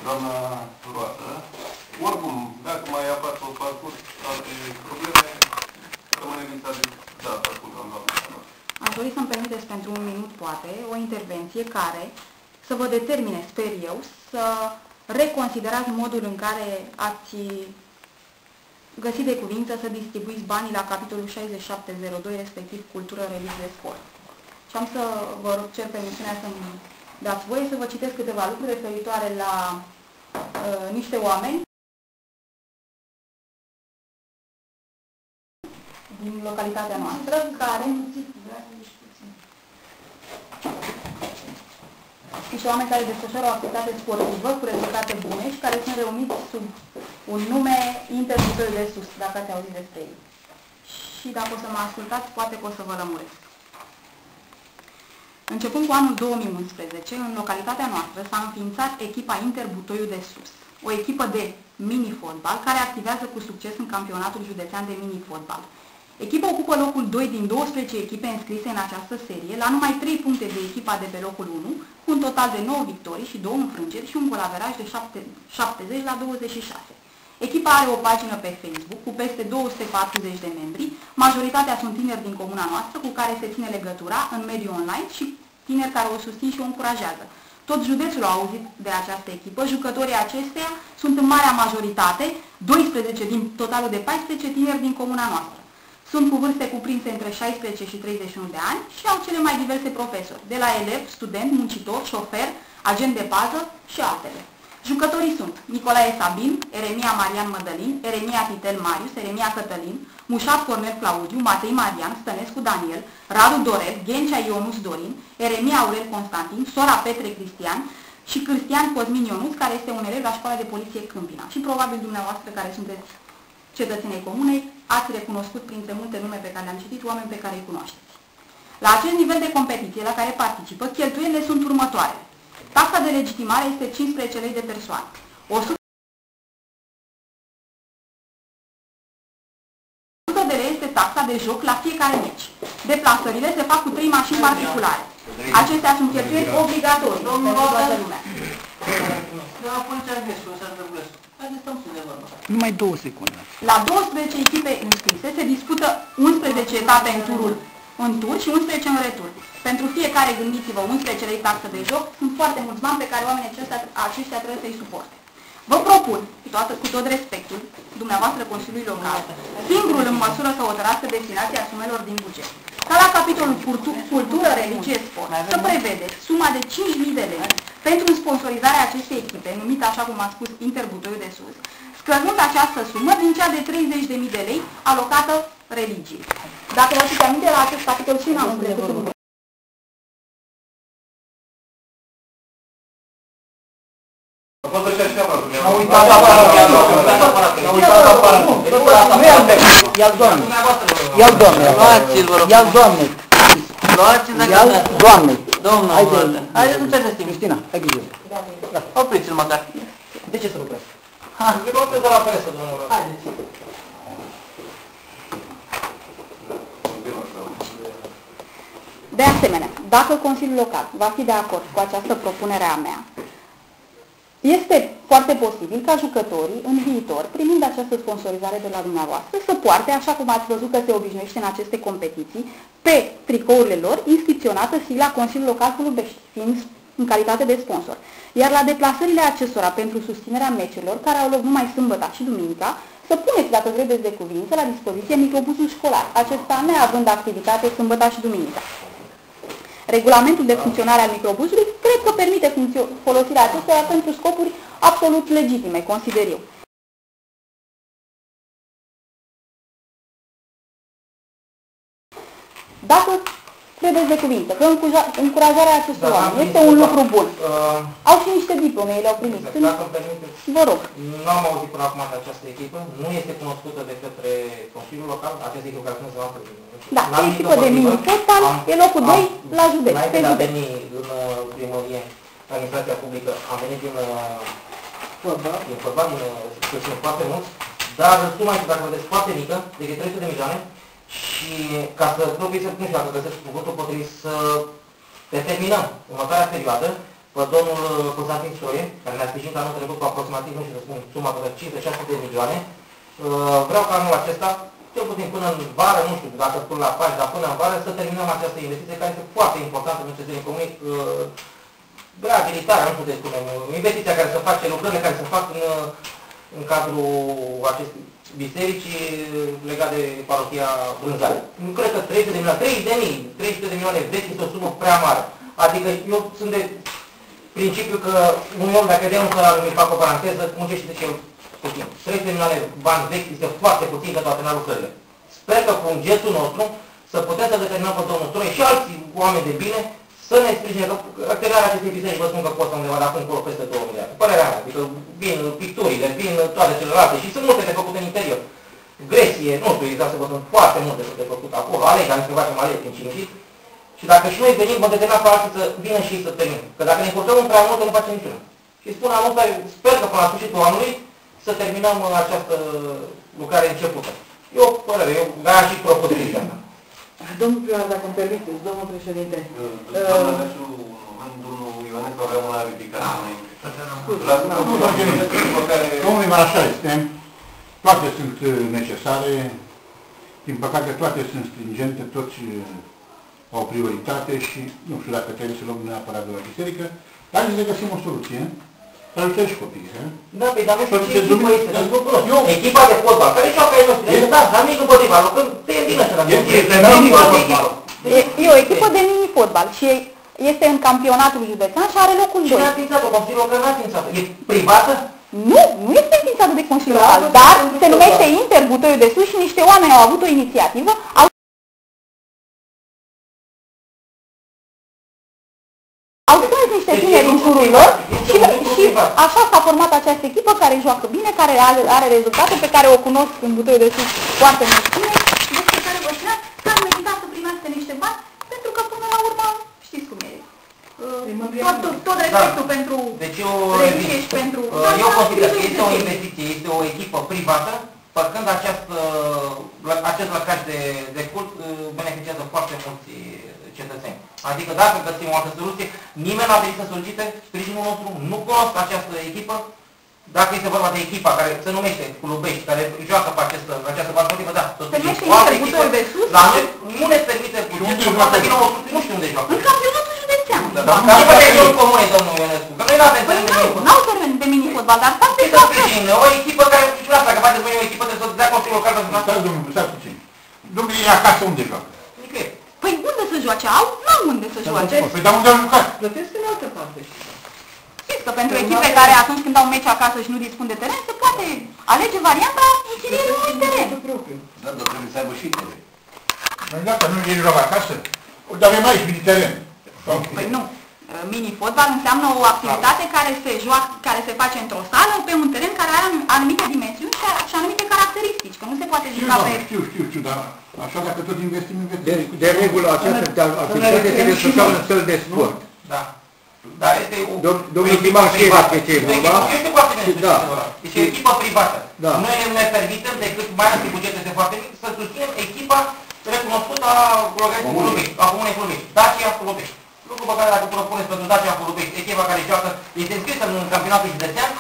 doamna Roată. Oricum, dacă mai apar pe parcurs alte probleme, rămâne lista de data cu doamna Roată. Aș dori să-mi permiteți pentru un minut, poate, o intervenție care să vă determine, sper eu, să reconsiderați modul în care ați găsit de cuvință să distribuiți banii la capitolul 6702, respectiv cultură, religie, sport. Și am să vă cer permisiunea să-mi dați voie să vă citesc câteva lucruri referitoare la niște oameni din localitatea noastră care niște oameni care desfășoară o activitate sportivă cu rezultate bune și care sunt reuniți sub un nume Interbutoiul de Sus, dacă ați auzit despre ei. Și dacă o să mă ascultați, poate că o să vă lămuresc. Începând cu anul 2011, în localitatea noastră s-a înființat echipa Interbutoiul de Sus, o echipă de mini-fotbal care activează cu succes în campionatul județean de mini-fotbal. Echipa ocupă locul 2 din 12 echipe înscrise în această serie, la numai 3 puncte de echipa de pe locul 1, cu un total de 9 victorii și 2 înfrângeri și un golaveraj de 70-26. Echipa are o pagină pe Facebook cu peste 240 de membri, majoritatea sunt tineri din comuna noastră cu care se ține legătura în mediul online și tineri care o susțin și o încurajează. Tot județul a auzit de această echipă, jucătorii acesteia sunt în marea majoritate, 12 din totalul de 14 tineri din comuna noastră. Sunt cu vârste cuprinse între 16 și 31 de ani și au cele mai diverse profesori, de la elev, student, muncitor, șofer, agent de pază și altele. Jucătorii sunt Nicolae Sabin, Eremia Marian Mădălin, Eremia Titel Marius, Eremia Cătălin, Mușat Cornel Claudiu, Matei Marian, Stănescu Daniel, Radu Dorel, Ghencea Ionus Dorin, Eremia Aurel Constantin, Sora Petre Cristian și Cristian Cosmin Ionuț, care este un elev la școala de poliție Câmpina. Și probabil dumneavoastră care sunteți cetățenii comunei, ați recunoscut printre multe nume pe care le-am citit, oameni pe care îi cunoașteți. La acest nivel de competiție la care participă, cheltuielile sunt următoarele. Taxa de legitimare este 15 lei de persoană. 100 de lei este taxa de joc la fiecare meci. Deplasările se fac cu 3 mașini particulare. Acestea sunt cheltuieli obligatorii pentru toată lumea. Numai 2 secunde. La 12 echipe înscrise se dispută 11 etape în tur și 11 în retur. Pentru fiecare, gândiți-vă, 11 lei taxă de joc, sunt foarte mulți bani pe care oamenii aceștia trebuie să-i suporte. Vă propun, cu tot respectul, dumneavoastră Consiliului Local, singurul în măsură să hotărască destinația sumelor din buget. Ca la capitolul cultură, religie, sport, să prevedeți suma de 5.000 de lei pentru sponsorizarea acestei echipe, numită, așa cum am spus, Interbutoiul de Sus, scăzând această sumă din cea de 30.000 de lei alocată religiei. Dacă vă țineți aminte, la acest capitol și n-am trecut. N-a uitat aparatul. Nu i-al meu. Ia-l, doamne. Ia-l, doamne. Ia-l, doamne. Ia-l, doamne. Domnul, haideți nu trebuie să știm. Cristina, hai grijă. Opriți-l măcar. De ce să lucrezi? Eu opresc de la presă, domnul. Haideți. De asemenea, dacă Consiliul Local va fi de acord cu această propunere a mea, este foarte posibil ca jucătorii, în viitor, primind această sponsorizare de la dumneavoastră, să poarte, așa cum ați văzut că se obișnuiește în aceste competiții, pe tricourile lor, inscripționată sigla Consiliul Local Clubești, fiind în calitate de sponsor. Iar la deplasările acestora pentru susținerea meciurilor, care au loc numai sâmbătă și duminica, să puneți, dacă vreți de cuvință, la dispoziție microbusul școlar, acesta neavând activitate sâmbătă și duminica. Regulamentul de funcționare al microbuzului cred că permite folosirea acestora pentru scopuri absolut legitime, consider eu. Dacă credeți de cuvință că încurajarea acestor oameni este un lucru bun. Au și niște diplome, ei le-au primit. Dacă îmi permiteți, vă rog. Nu am auzit până acum de această echipă, nu este cunoscută de către Consiliul Local, această echipă care sunt noastră. Da, e echipă de mini-fotbal, e locul 2 la județ. Înainte de a veni în primărie, administrația publică, am venit din fotbal, din foarte mulți, dar suma este, dacă vedeți, foarte mică, de 300 de milioane, și ca să nu știu dacă găsesc cuvântul potrivit să determinăm următoarea perioadă, pe domnul Constantin Stoie, care ne-a sprijinit anul trecut cu aproximativ, nu știu să spun, suma de 500-600 de milioane. Vreau ca anul acesta, cel puțin până în vară, nu știu dacă până la Paști, dar până în vară, să terminăm această investiție care este foarte importantă pentru cetățenii comuni, reabilitarea, nu știu de spunem, investiția care se face, lucrările care se fac în cadrul acestei biserici legat de parohia Brânzare. Nu cred că 300 de milioane, 300 de milioane vechi este o sumă prea mare. Adică eu sunt de principiu că un om, dacă dea un salariu, îmi fac o paranteză, muncește de cel puțin. 300 de milioane bani vechi este foarte puțin pentru a termina lucrările. Sper că cu gestul nostru să putem să determinăm pe domnul Stoie și alții oameni de bine să ne sprijine, că terminarea acestei biserici vă spun că costă undeva de acum încolo peste 2 miliarde. Părerea mea, adică vin picturile, vin toate celelalte și sunt multe de făcut în interior. Gresie, nu știu exact să vă spun, foarte multe de făcut acolo, alega, ne facem aleg în cincit. Și dacă și noi venim, vă determinăm pe alții să vină și ei să terminăm. Că dacă ne încurcăm prea mult, nu facem niciuna. Și spun anul ăsta, sper că până la sfârșitul anului să terminăm această lucrare începută. Eu, părere, eu ga și propoziția mea. Domnul primar, dacă îmi permiteți, domnul președinte. Domnul Ionescu avea una ridicată înainte. Domnul Imar, așa este. Toate sunt necesare. Din păcate, toate sunt stringente, toți au prioritate și nu știu dacă trebuie să luăm neapărat de la biserică, dar să găsim o soluție. Să ajutăm și copiii. Da, pe dar nu știu ce echipă este, nu cunosc. Echipa de fotbal, care joacă ai noștri, da, dar nimic împotriva, lucrăm, te e bine așa. E o echipă de mini-fotbal și este în campionatul județean și are locul 2. Cine a ființat-o? Consiliul Local n-a ființat-o. E privată? Nu este ființată de Consiliul Local, dar se numește Inter Butoiul de Sus și niște oameni au avut o inițiativă, au strâns niște tineri în jurul lor și așa s-a format această echipă care joacă bine, care are rezultate, pe care o cunosc în Butoiul de Sus foarte mulți tineri, despre care vă spuneam că am meritat să primească niște bani, pentru că până la urmă știți cum e. Tot respectul pentru religie și pentru... Eu consider că este o investiție, este o echipă privată, păcând acest lăcaș de cult beneficiază foarte mulți cetățeni. Adică dacă găsim o altă soluție, nimeni nu a venit să solicite sprijinul nostru, nu cunosc această echipă. Dacă este vorba de echipa care se numește Clubești, care joacă pe această partidă, da, se numește Inter Butoiul de Sus, la noi nu ne permite bugetul să vină o nu știu unde joacă. În campionatul județean. Dar nu putem să-l comune, domnul Ionescu, că noi nu avem teren de mini-fotbal. N-au teren de mini-fotbal, dar stați pe joacă. O echipă care, și asta, că faceți voi o echipă de să dea Consiliul Local pentru asta. Stați, domnul, stați puțin. Domnul, e acasă unde joacă? Nicăieri. Păi unde să joace? N-au unde să joace. Păi dar unde au jucat? Plătesc în altă parte. Știți că pentru echipe care atunci când au meci acasă și nu dispun de teren, se poate alege varianta închirierii unui teren. Da, dar trebuie să aibă și teren. Păi dacă nu ei joacă acasă, dar avem aici mini-teren. Păi nu. Mini-fotbal înseamnă o activitate care se face într-o sală, pe un teren care are anumite dimensiuni și anumite caracteristici, că nu se poate juca pe... Știu, dar așa dacă tot investim. De regulă, această activitate trebuie să facă în săl de sport. Da. Dar este o domnul primar știe despre ce e vorba. Eu știu foarte bine despre ce e vorba. Este o echipă privată. Noi ne permitem, decât mai ales că bugetul este foarte mic, să susținem echipa recunoscută a Clubești, a Comunei Clubești, Dacia Clubești. Lucru pe care dacă propuneți pentru Dacia Clubești, echipa care joacă, este înscrisă în campionatul județean,